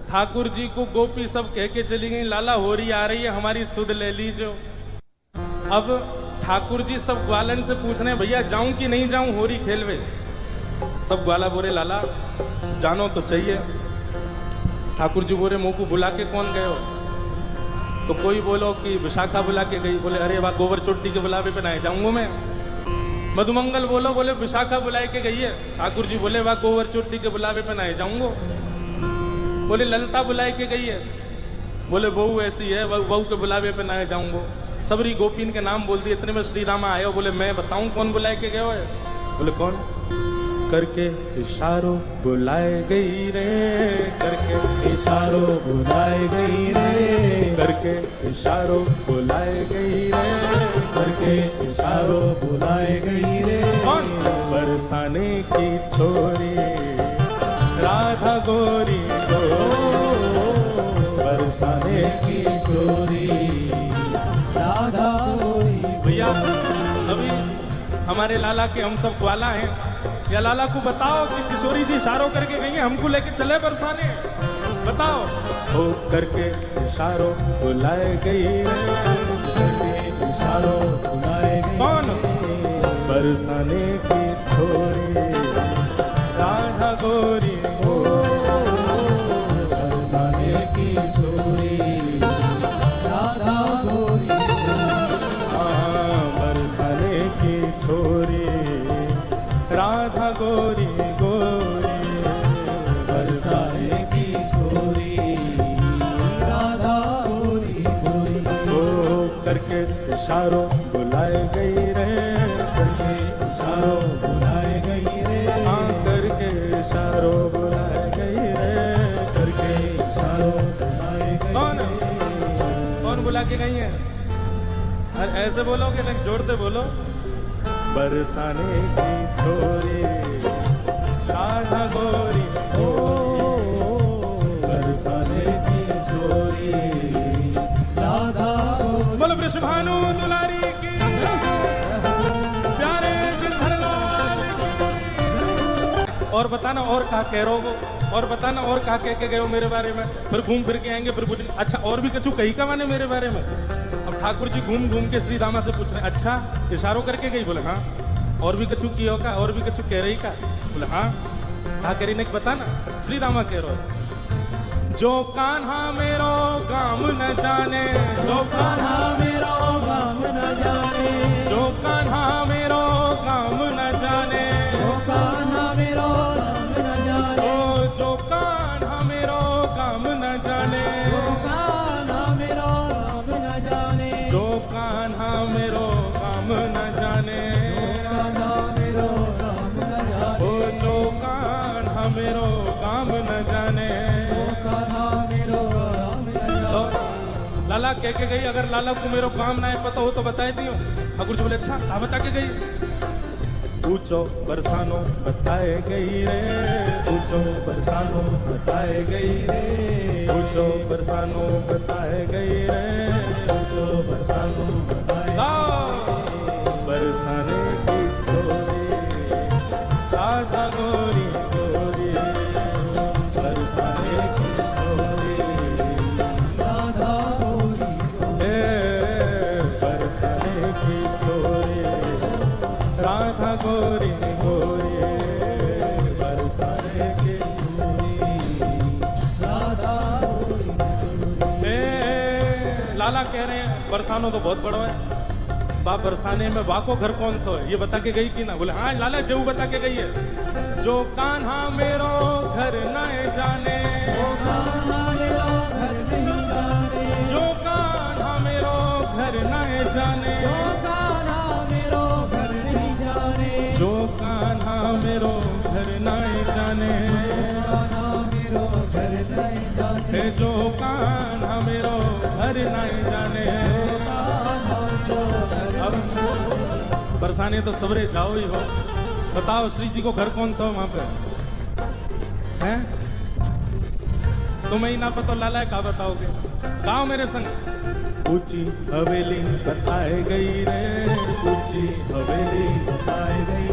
ठाकुर जी को गोपी सब कह के चली गई, लाला होरी आ रही है, हमारी सुध ले लीजो। अब ठाकुर जी सब ग्वालन से पूछ रहे हैं, भैया जाऊं कि नहीं जाऊं होरी खेलवे। सब ग्वाला बोले लाला जानो तो चाहिए। ठाकुर जी बोले मुंह को बुला के कौन गए हो? तो कोई बोलो कि विशाखा बुला के गई। बोले अरे वाह, गोबर चोटी के बुलावे पे ना जाऊंगा मैं। मधुमंगल बोलो, बोले विशाखा बुलाए के गई है। ठाकुर जी बोले वाह, गोबर चोटी के बुलावे पे ना जाऊंगा। बोले ललता बुलाए के गई है। बोले बहू ऐसी है, बहू के बुलावे पे ना जाऊंगा। सबरी गोपीन के नाम बोल दिए। इतने में श्री रामा आए। बोले मैं बताऊं कौन बुलाए के गए हो? बोले कौन? करके इशारों बुलाए गई रे, करके इशारों बुलाए गई रे, करके इशारों बुलाए गई रे, करके इशारों बुलाए गई रे। कौन? बरसाने की छोरी राधा गोरी को, बरसाने की छोरी राधा गोरी। भैया अभी हमारे लाला के हम सब ग्वाला हैं, या लाला को बताओ कि किशोरी जी इशारों करके गई हैं, हमको लेके चले बरसाने। बताओ। हो करके इशारों बुलाए गई, करके इशारों बुलाए गई। कौन? बरसाने की छोरी राधा गोरी हो, बरसाने की छोरी राधा गोरी। हाँ, बरसाने की छोरी राधा गोरी गोरी, बरसाने की छोरी राधा गोरी गोरी। ओ करके इशारों बुलाए गई रे, करके इशारों बुलाए गई रे। हाँ, करके इशारों बुलाए गई रे, करके इशारों बुलाए गई। कौन? कौन बुला के गई है? अरे ऐसे बोलोगे ना, जोड़ते बोलो। बरसाने की छोरी राधा गोरी हो, बरसाने की छोरी राधा गोरी। बोलो वृषभानु दुलारी की, प्यारे गिरधरलाल की। और बताना और कहा कह रहे हो, और बताना और कहा कह के गए हो मेरे बारे में। फिर घूम फिर के आएंगे, फिर पूछ अच्छा और भी कछु कही का माने मेरे बारे में। अब ठाकुर जी घूम घूम के श्री रामा से पूछ रहे, अच्छा इशारों करके गई? बोले हाँ। और भी कछु किया का? और भी कछु कह रही का? बोले हाँ। कहा करी ने बताना। श्री रामा कह रहे, जो कान्हा मेरो काम न जाने, जो कान्हा मेरो काम न जाने, जो कान्हा मेरो काम न जाने, जो कान्हा मेरो काम न जाने, ओ जो कान्हा मेरो काम न जाने, जो कान्हा मेरो काम न जाने, जो कान्हा मेरो काम न जाने, जो कान्हा मेरो काम न जाने। तो लाला कह के गई, अगर लाला को मेरो काम ना पता हो तो बताए दियो। ठाकुर जी बोले अच्छा, हाँ बता के गई। पूछो बरसानो बताए गई रे, पूछो बरसानो बताए गई रे, पूछो बरसानो बताए गई रे, पूछो बरसानो बताए गई। बरसाने की छोरी राधा गोरी गोरी, बरसाने की छोरी राधा गोरी गोरी, बरसाने की छोरी राधा गोरी गोरी, बरसाने की छोरी राधा गोरी गोरी। लाला कह रहे हैं बरसानो तो बहुत बड़ा है, बाप बरसाने में बाको घर कौन सा है ये बता के गई कि ना? बोले हाँ लाला जऊ बता के गई है। जो कान्हा मेरो घर न जाने, जो कान्हा मेरो घर नहीं जाने, जो कान्हा मेरो घर न जाने, जो कान्हा मेरो घर नहीं जाने, जो कान्हा मेरो घर न जाने, मेरो घर नहीं जाने, जो कान्हा मेरो घर नहीं जाने। अब बरसाने तो सबरे जाओ ही हो। बताओ श्री जी को घर कौन सा हो वहां पे हैं? तुम्हें ही ना पता लाला है, क्या बताओगे? गाओ मेरे संग। ऊंची हवेली बताए गई रे, ऊंची हवेली बताए गई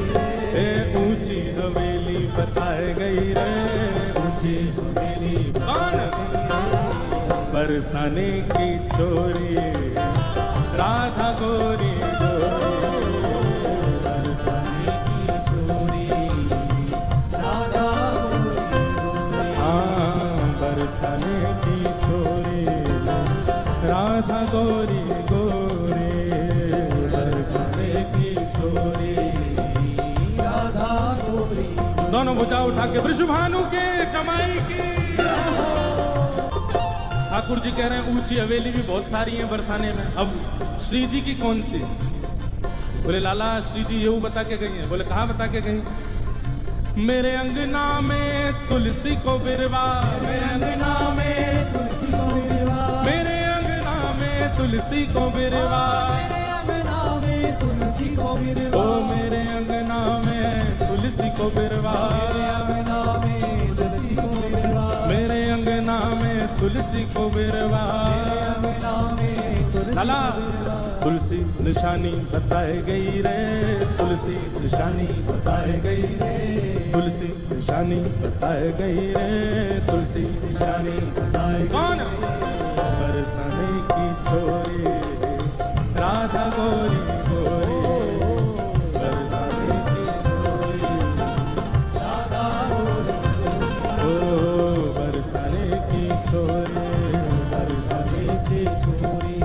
रे, ऊंची हवेली बताए गई रे, ऊंची हवेली। कौन? बरसाने की छोरी राधा गोरी गोरी, बरसाने की छोरी राधा गोरी, हाँ बरसाने की छोरी राधा गोरी गोरी, बरसाने की छोरी राधा गोरी। दोनों भुजा उठा के वृषभानु के जमाई की। ठाकुर जी कह रहे हैं ऊंची हवेली भी बहुत सारी है बरसाने में, अब श्री जी की कौन सी? बोले लाला श्री जी ये बता के गई है। बोले कहाँ बता के गई? मेरे अंगना में तुलसी को बिरवा, मेरे अंगना में तुलसी को बिरवा, मेरे अंगना में तुलसी को बिरवा, मेरे अंगना में तुलसी को बिरवा, ओ मेरे अंगना में तुलसी को बिरवा, मेरे अंगना में तुलसी को बिरवा, मेरे अंगना में तुलसी को बिरवा। मेरे अंगना में तुलसी लाला को बिरवा। तुलसी निशानी बताई गई रे, तुलसी निशानी बताई गई रे, तुलसी निशानी बताई गई रे, तुलसी निशानी बताई। कौन? बरसाने की छोरी राधा गोरी गोरी, बरसाने की छोरी राधा गोरी, ओ बरसाने की छोरी, बरसाने की छोरी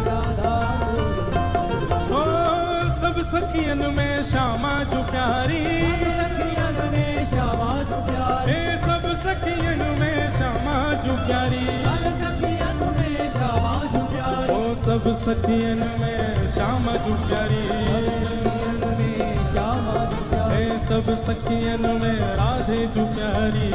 राधा गोरी। ओ सब सखियन में श्यामा जो प्यारी, सखियन में श्यामा जो प्यारी, ए सब सखियन में श्यामा जो प्यारी, सब सखियन में श्यामा जो प्यारी, ओ सब सखियन में श्यामा जो प्यारी, सखियन में श्यामा जो प्यारी, ए सब सखियन में राधे जो प्यारी।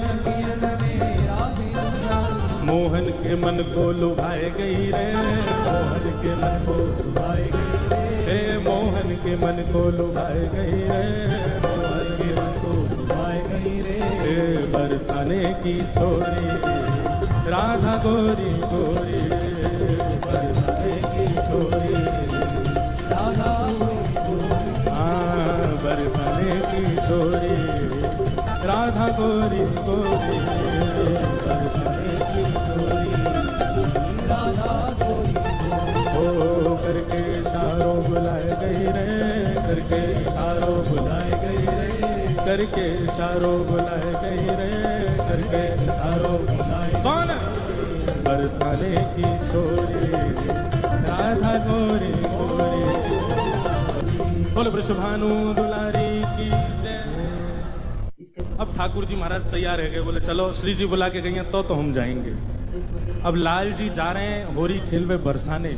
सखियन में राधे जो प्यारी, मोहन के मन को लुभाए गई रे, मोहन के मन को लुभाई गई रे, ए मोहन के मन को लुभाए गई रे, मोहन के मन को लुभाई गई रे, ए बरसाने की छोरी राधा गोरी गोरी, बरसाने की छोरी राधा गोरी, हाँ बरसाने की छोरी राधा गोरी गोरी, बरसाने की छोरी राधा गोरी, ओ करके इशारों बुलाए गई रे, करके इशारों बुलाए गई रे, करके इशारों बुलाए गई रे, करके इशारों बुलाए। कौन? बरसाने की छोरी राधा गोरी गोरी, बोल वृषभानु दुलारी की जय। अब ठाकुर जी महाराज तैयार है गए, बोले चलो श्री जी बुला के गई हैं तो हम जाएंगे। अब लाल जी जा रहे हैं होरी खेलवे बरसाने,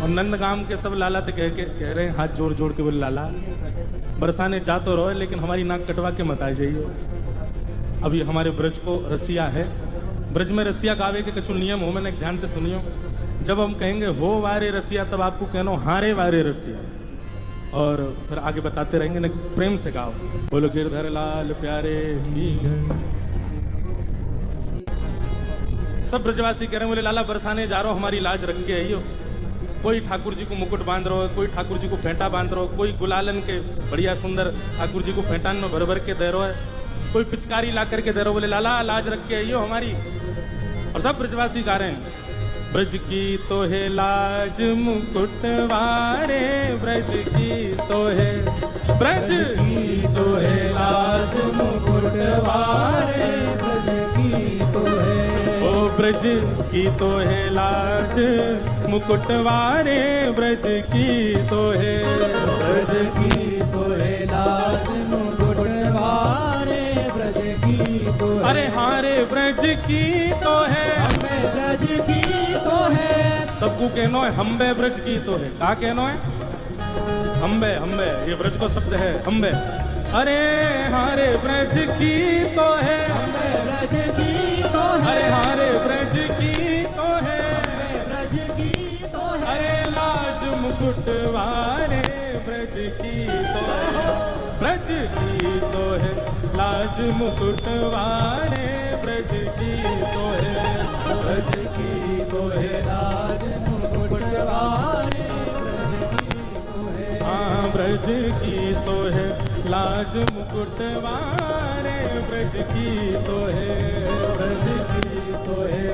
और नंदगाम के सब लाला तो कह रहे हैं हाथ जोड़ जोड़ के, बोले लाला बरसाने जा तो रहो लेकिन हमारी नाक कटवा के मत आ जाइए। अब ये हमारे ब्रज को रसिया है, ब्रज में रसिया गावे के कछु नियम हो, मैंने ध्यान से सुनियो। जब हम कहेंगे हो वारे रसिया तब आपको कहना हारे वारे रसिया, और फिर आगे बताते रहेंगे ना, प्रेम से गाओ। बोलो गिरधर लाल प्यारे की जय। सब ब्रजवासी कह रहे हैं बोले लाला बरसाने जा रहा हो, हमारी लाज रख के आइयो। कोई ठाकुर जी को मुकुट बांध रहा हो, कोई ठाकुर जी को फेंटा बांध रहा हो, कोई गुलालन के बढ़िया सुंदर ठाकुर जी को फेंटान में भर भर के दे रहा है, कोई पिचकारी ला करके दे रहा हो। बोले लाला लाज रख के आइयो हमारी। और सब ब्रजवासी गा रहे हैं ब्रज की तो है लाज मुकुट वारे, ब्रज की तो है, ब्रज की तो है लाज मुकुट वारे, ब्रज की तो है, ओ ब्रज की तो है लाज मुकुट वारे, ब्रज की तो है, ब्रज की तो है लाज मुकुट वारे, ब्रज की तो है, अरे हारे ब्रज की तो है, हमें ब्रज की तो है, सबको कहनो है हम्बे ब्रज की तो है। का कहनो है? हम्बे हम्बे, ये ब्रज को शब्द है हम्बे। अरे हारे ब्रज की तो है, हमें ब्रज की तो है, अरे हारे ब्रज की तो है, ब्रज की तो है, अरे लाज मुकुट वारे ब्रज की तो है, ब्रज की तो है लाज मुकुट वारे, ब्रज की तो है, ब्रज की तो है लाज मुकुट वारे, ब्रज की तो है, ब्रज की तो है लाज मुकुट वारे, ब्रज की तो है, ब्रज की तो है।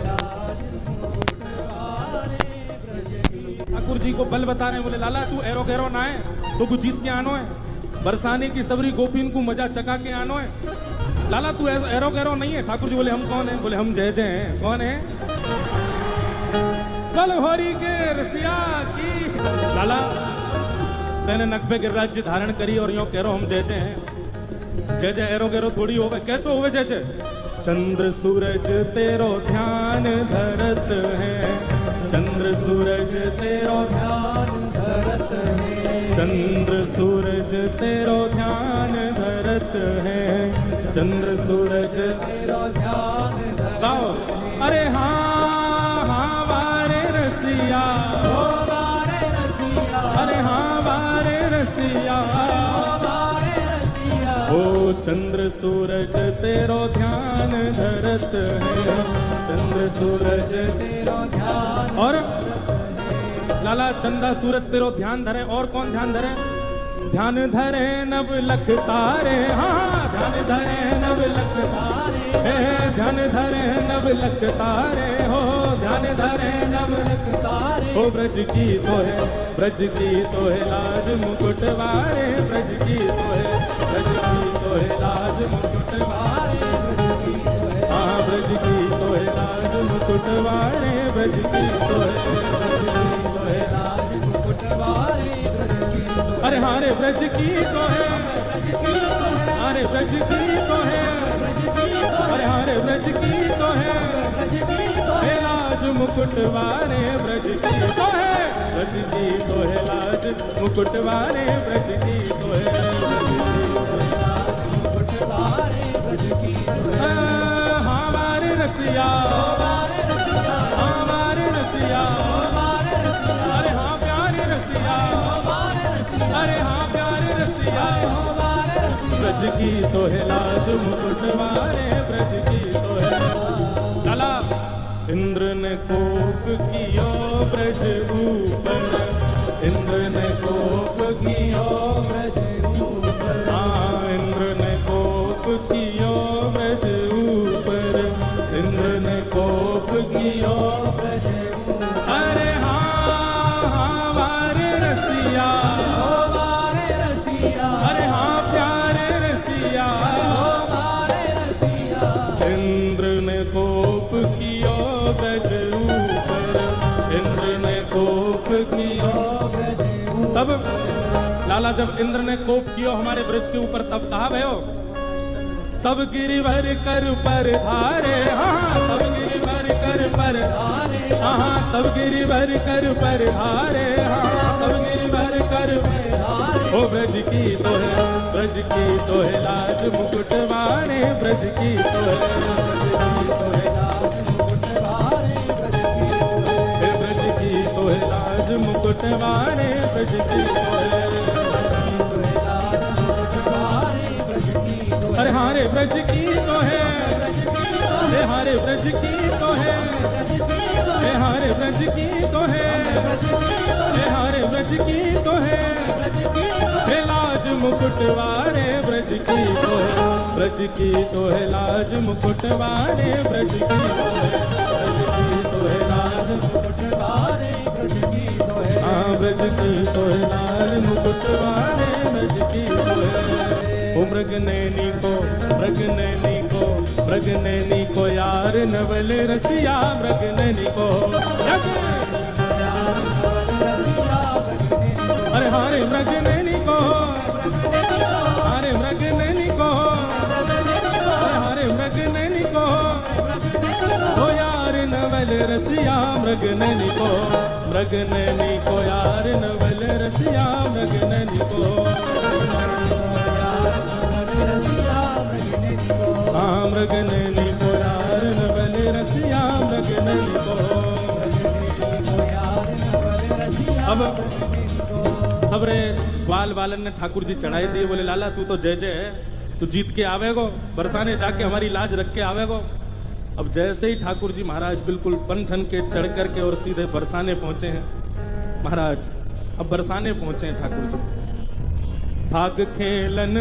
हमको बल बता रहे हैं। बोले लाला तू एरो गैरो ना है तो तू जीत के आनो है, बरसाने की सबरी गोपीन को मजा चका के आनो है। लाला तू एरो गैरो नहीं है। ठाकुर जी बोले हम कौन है? बोले हम जय जय हैं। कौन है? बल होरी के रसिया की। लाला मैंने नकबे के राज्य धारण करी और यूं कह रहा हम जय जय हैं। जय जय एरो गैरो थोड़ी होवे। कैसे होवे जय जय? चंद्र सूरज तेरो ध्यान धरत है, चंद्र सूरज तेरो ध्यान धरत है, चंद्र सूरज तेरो ध्यान धरत है, चंद्र सूरज तेरो ध्यान गाओ। अरे हाँ हाँ वारे रसिया, ओ वारे रसिया, अरे हाँ वारे रसिया, वारे रसिया, ओ चंद्र सूरज तेरो ध्यान धरत है, चंद्र सूरज तेरो ध्यान। और लाला चंदा सूरज तेरो ध्यान धरे। और कौन ध्यान धरे? ध्यान धरे नव लख तारे। हाँ ध्यान धरे नव लख तारे, ध्यान धरे नव लख तारे हो, ध्यान धरे नव लख तारे। ओ ब्रज की तो है, ब्रज की तो है लाज मुकुटवारे, ब्रज की तो है, ब्रज की तो है लाज मुकुटवारे, हाँ ब्रज की तो है लाज मुकुटवारे, ब्रज की तो है लाज मुकुटवारे, ब्रज की तो है। अरे हारे ब्रज की तो है, अरे ब्रज की तो है, अरे हारे ब्रज की तो है, हे लाज मुकुटवारे ब्रज की तो है, ब्रज की तो है लाज मुकुटवारे ब्रज की तो है, ब्रज की तो है। हाँ वारे रसिया, हाँ वारे रसिया, अरे हाँ प्यारे रसिया, अरे हाँ प्यारे रसिया, ब्रज की तो है लाज मुकुटवारे ब्रज की तो है। लाला इंद्र ने कोप कियो ब्रज ऊपर, इंद्र ने कोप कियो ब्रज ऊपर, हाँ इंद्र ने कोप कियो ब्रज ऊपर, इंद्र ने कोप कियो ब्रज ऊपर, अरे हाँ हाँ वारे रसिया, ओ वारे रसिया, अरे हाँ प्यारे रसिया, ओ वारे रसिया, इंद्र ने कोप कियो ब्रज ऊपर, इंद्र ने कोप कियो। ब्रज ऊपर। तब लाला जब इंद्र ने कोप कियो हमारे ब्रज के ऊपर तब कहा भयो, तब गिरिवर कर पर हारे, हाँ तब गिरिवर कर पर हारे, हाँ तब गिरिवर कर पर हारे, हाँ तब गिरिवर कर पर हारे। ओ ब्रज की तो है, ब्रज की तो है लाज मुकुटवारे, ब्रज की तो है, ब्रज की तो है लाज मुकुटवारे, ब्रज की तो है। अरे हारे ब्रज की तो है, अरे हारे ब्रज की तो है, अरे हारे ब्रज की तो है, अरे हारे ब्रज की तो है, हे लाज मुकुटवारे ब्रज की तो है, ब्रज की तो है लाज मुकुटवारे ब्रज की तो है, ब्रज की तो है लाज मुकुटवारे, ब्रज की तो है। हाँ ब्रज की तो है लाज मुकुटवारे ब्रज की तो है। ओ मृग नैनी को, मृग नैनी को, मृग नैनी को यार नवल रसिया, मृग नैनी को। अरे हारे मृग नैनी को, अरे मृग नैनी को, अरे हारे मृग नैनी को, ओ यार नवल रसिया मृग नैनी को, मृग नैनी को यार नवल रसिया मृग नैनी को। हाँ मृग नैनी को यार नवल रसिया मृग नैनी को। अब सबरे ग्वाल वालन ने ठाकुर जी चढ़ाई दिए, बोले लाला तू तो जय जय है, तू जीत के आवेगो, बरसाने जाके हमारी लाज रख के आवेगो। अब जैसे ही ठाकुर जी महाराज बिल्कुल बन ठन के चढ़ करके और सीधे बरसाने पहुंचे हैं महाराज, अब बरसाने पहुंचे हैं ठाकुर जी। भाग खेलन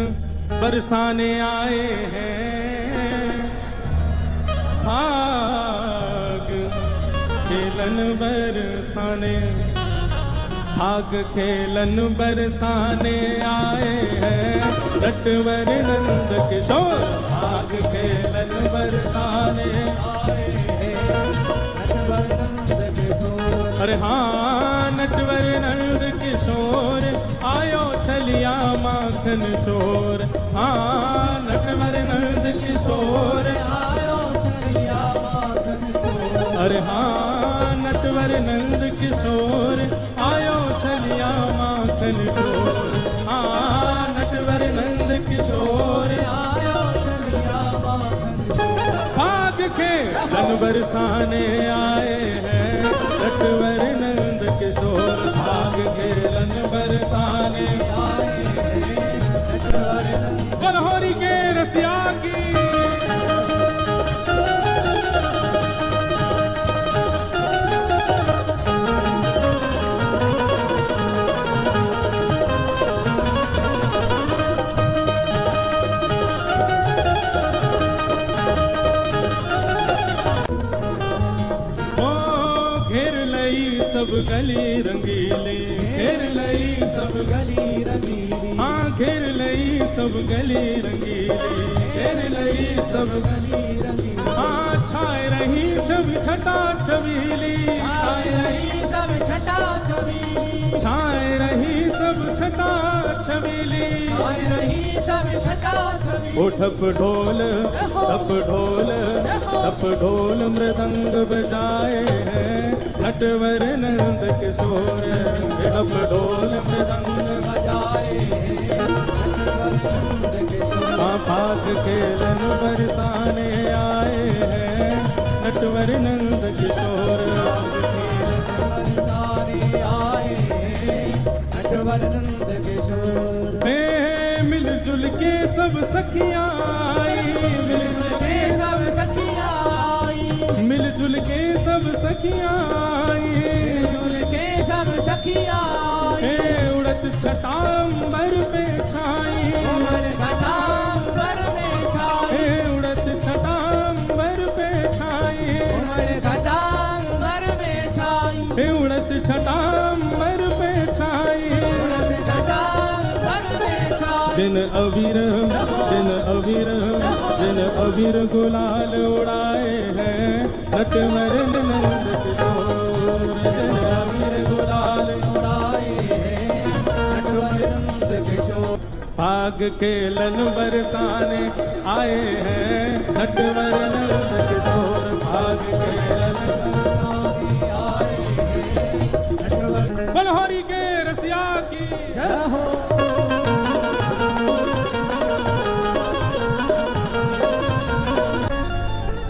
बरसाने आए हैं, भाग खेलन बरसाने, भाग खेलन बरसाने आए हैं नटवर नंद किशोर। भाग खेलन बरसाने आए हैं नटवर नंद किशोर। अरे हाँ नटवर नंद किशोर आयो छलिया माखन चोर। हाँ नटवर नंद किशोर आयो छलिया माखन चोर। अरे हाँ नटवर नंद किशोर आयो छलिया माखन चोर। हाँ नटवर नंद किशोर आयो छलिया माखन चोर। भाग खेलन बरसाने आए हैं नटवर नंद किशोर। भाग खेलन बरसाने आए हैं नटवर नंद। बलहोरी के रसिया की सब गली रंगीली। घेर लई सब गली रंगीली। हाँ घेर लई सब गली रंगीली। घेर लई सब गली रंगीली। हाँ छाए रही छवि छटा छबीली। छाए रही सब छटा छबीली। छाए रही सब छटा छबीली। छाए रही सब छटा छबीली। ओ ठप ढोल ठप ढोल ठप ढोल मृदंग बजाए हैं नटवर नंद किशोर। ठप ढोल मृदंग बजाए हैं नटवर नंद किशोर। हाँ भाग खेलन बरसाने आए हैं नटवर नंद किशोर। बरसाने आए हैं नटवर नंद किशोर। मिलजुल के सब सखियाँ आई। मिलजुल के सब सखियाँ आई। मिलजुल के सब सखियाँ आई। मिलजुल के सब सखियाँ आई। उड़त छटांबर पे छाई। उमर घटांबर में छाई। उड़त छटांबर पे छाई। उमर घटांबर में छाई। उड़त छटांबर पे छाई। उड़त घटांबर में छाई। दिन अबीर दिन अबीर दिन अबीर गुलाल उड़ाए हैं नटवर नंद किशोर। दिन अबीर गुलाल उड़ाए हैं नटवर नंद किशोर। भाग खेलन बरसाने आए हैं नटवर नंद किशोर। भाग खेलन बरसाने आए हैं नटवर। बलहोरी के रसिया की जय हो।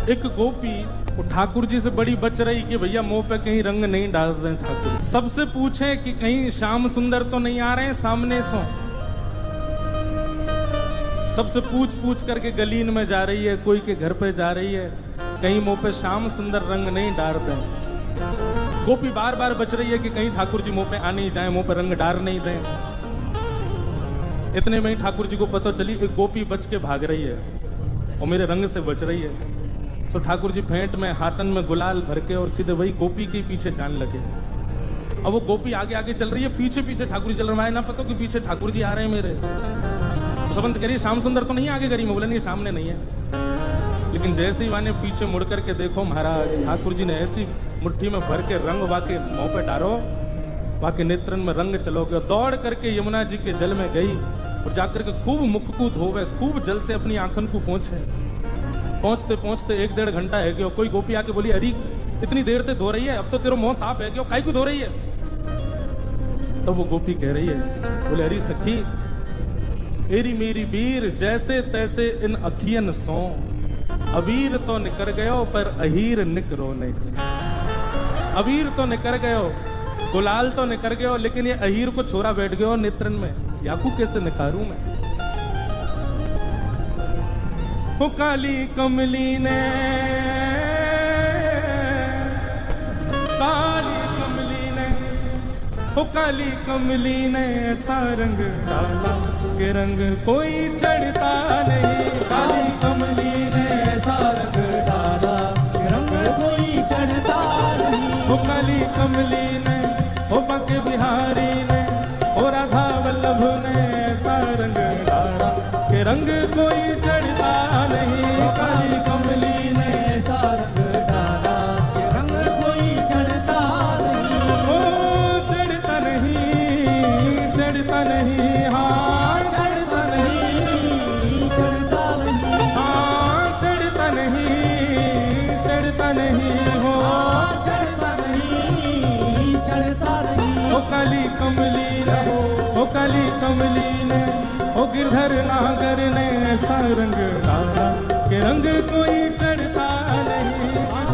एक गोपी वो ठाकुर जी से बड़ी बच रही कि भैया मुंह पे कहीं रंग नहीं डाल रहे ठाकुर। सबसे पूछे कि कहीं श्याम सुंदर तो नहीं आ रहे हैं सामने सो। सबसे पूछ पूछ करके गलीन में जा रही है, कोई के घर पे जा रही है, कहीं मुंह पे श्याम सुंदर रंग नहीं डाल दें। गोपी बार बार बच रही है कि कहीं ठाकुर जी मुंह पे आ नहीं जाए, मुंह पे रंग डाल नहीं दें। इतने में ही ठाकुर जी को पता चली एक गोपी बच के भाग रही है और मेरे रंग से बच रही है। तो ठाकुर जी फेंट में हाथन में गुलाल भर के और सीधे वही गोपी के पीछे जान लगे। अब वो गोपी आगे आगे चल रही है, पीछे पीछे ठाकुर जी चल रहे हैं। ना पता कि पीछे ठाकुर जी आ रहे हैं मेरे। तो सबन से कह रही है श्याम सुंदर तो नहीं आगे करी। मैं बोला नहीं सामने नहीं है। लेकिन जैसे ही वाने पीछे मुड़ करके देखो महाराज ठाकुर जी ने ऐसी मुट्ठी में भर के रंग वाके मुंह पे डारो, वाके नेत्रन में रंग चलो गए। दौड़ करके यमुना जी के जल में गई और जाकर के खूब मुख को धोवे, खूब जल से अपनी आंखन को पोंछे। पहुंचते पहुंचते 1-1.5 घंटा है गया। कोई गोपी आके बोली अरे इतनी देर से धो रही है, अब तो तेरा मुंह साफ है, क्यों काई को धो रही है? तो वो गोपी कह रही है, बोले अरे सखी एरी मेरी वीर जैसे तैसे इन अखियन सो। अबीर तो निकर गयो पर अहीर निकरो नहीं। अबीर तो निकर गयो, गुलाल तो निकर गयो, लेकिन ये अहीर को छोरा बैठ गयो नेत्रन में। याकू कैसे निकारूं मैं? हो काली कमली ने हो काली कमली ने ऐसा रंग डाला कि रंग कोई चढ़ता नहीं। काली कमली ने ऐसा रंग डाला कि रंग कोई चढ़ता नहीं। हो काली कमली ने हो बाके बिहारी कमली ने, ओ काली कमली ने, ओ गिरधर नागर ने ऐसा रंग डाला कि रंग कोई चढ़ता नहीं।